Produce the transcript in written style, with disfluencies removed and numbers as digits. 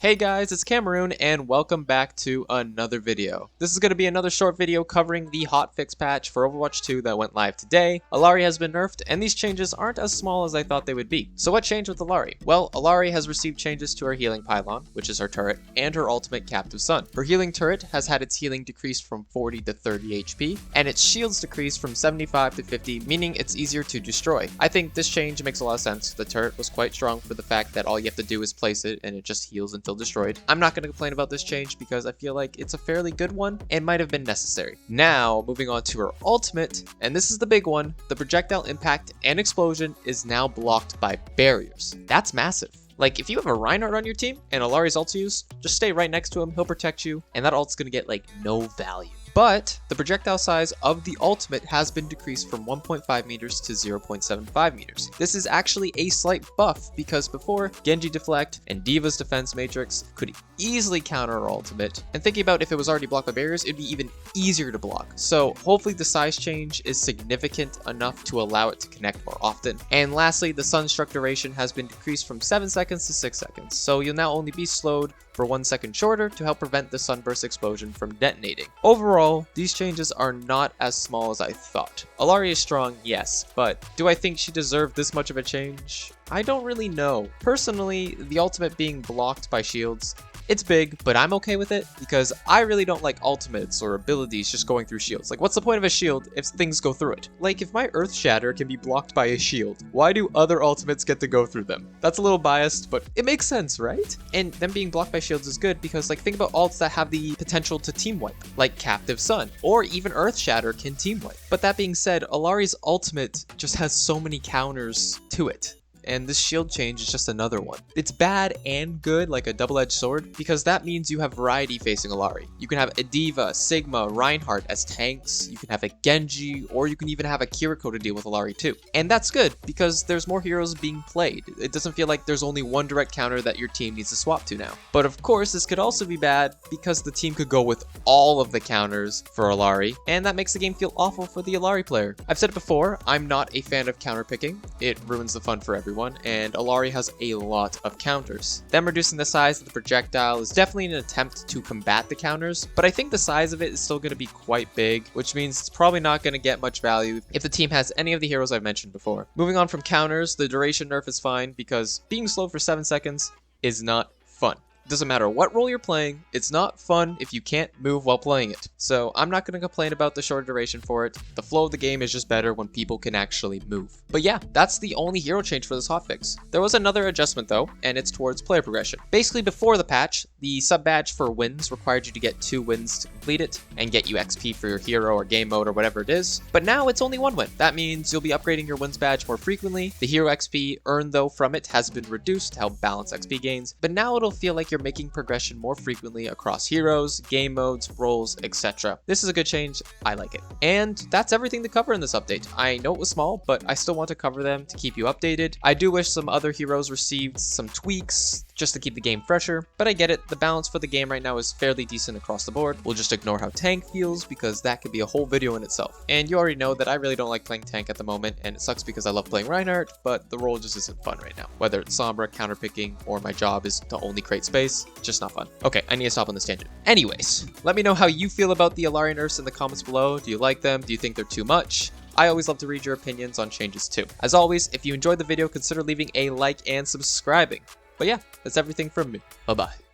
Hey guys, it's Cameroon and welcome back to another video. This is going to be another short video covering the hotfix patch for Overwatch 2 that went live today. Illari has been nerfed and these changes aren't as small as I thought they would be. So what changed with Illari? Well, Illari has received changes to her healing pylon, which is her turret, and her ultimate Captive Sun. Her healing turret has had its healing decreased from 40 to 30 HP, and its shields decreased from 75 to 50, meaning it's easier to destroy. I think this change makes a lot of sense. The turret was quite strong for the fact that all you have to do is place it and it just heals until destroyed. I'm not going to complain about this change because I feel like it's a fairly good one and might have been necessary. Now, moving on to her ultimate, and this is the big one, the projectile impact and explosion is now blocked by barriers. That's massive. Like, if you have a Reinhardt on your team and Illari's ult to use, just stay right next to him, he'll protect you, and that ult's gonna get, like, no value. But the projectile size of the ultimate has been decreased from 1.5 meters to 0.75 meters. This is actually a slight buff because before, Genji Deflect and Diva's Defense Matrix could easily counter her ultimate, and thinking about if it was already blocked by barriers, it'd be even easier to block. So hopefully the size change is significant enough to allow it to connect more often. And lastly, the Sunstruck duration has been decreased from 7 seconds to 6 seconds, so you'll now only be slowed for 1 second shorter to help prevent the Sunburst explosion from detonating. Overall, these changes are not as small as I thought. Illari is strong, yes, but do I think she deserved this much of a change? I don't really know. Personally, the ultimate being blocked by shields, it's big, but I'm okay with it because I really don't like ultimates or abilities just going through shields. Like, what's the point of a shield if things go through it? Like, if my Earth Shatter can be blocked by a shield, why do other ultimates get to go through them? That's a little biased, but it makes sense, right? And them being blocked by shields is good because, like, think about ults that have the potential to team wipe, like Captive Sun, or even Earth Shatter can team wipe. But that being said, Illari's ultimate just has so many counters to it. And this shield change is just another one. It's bad and good, like a double-edged sword, because that means you have variety facing Illari. You can have a Diva, Sigma, Reinhardt as tanks, you can have a Genji, or you can even have a Kiriko to deal with Illari too. And that's good, because there's more heroes being played. It doesn't feel like there's only one direct counter that your team needs to swap to now. But of course, this could also be bad, because the team could go with all of the counters for Illari, and that makes the game feel awful for the Illari player. I've said it before, I'm not a fan of counter picking. It ruins the fun for everyone. And Illari has a lot of counters. Them reducing the size of the projectile is definitely an attempt to combat the counters, but I think the size of it is still going to be quite big, which means it's probably not going to get much value if the team has any of the heroes I've mentioned before. Moving on from counters, the duration nerf is fine because being slowed for 7 seconds is not fun. Doesn't matter what role you're playing, it's not fun if you can't move while playing it. So I'm not going to complain about the short duration for it. The flow of the game is just better when people can actually move. But yeah, that's the only hero change for this hotfix. There was another adjustment though, and it's towards player progression. Basically before the patch, the sub badge for wins required you to get 2 wins to complete it and get you XP for your hero or game mode or whatever it is. But now it's only 1 win. That means you'll be upgrading your wins badge more frequently. The hero XP earned though from it has been reduced to help balance XP gains, but now it'll feel like you're making progression more frequently across heroes, game modes, roles, etc. This is a good change. I like it. And that's everything to cover in this update. I know it was small, but I still want to cover them to keep you updated. I do wish some other heroes received some tweaks just to keep the game fresher, but I get it. The balance for the game right now is fairly decent across the board. We'll just ignore how tank feels because that could be a whole video in itself. And you already know that I really don't like playing tank at the moment, and it sucks because I love playing Reinhardt, but the role just isn't fun right now. Whether it's Sombra, counterpicking, or my job is to only create space, just not fun. Okay, I need to stop on this tangent. Anyways, let me know how you feel about the Illari nerfs in the comments below. Do you like them? Do you think they're too much? I always love to read your opinions on changes too. As always, if you enjoyed the video, consider leaving a like and subscribing. But yeah, that's everything from me. Bye-bye.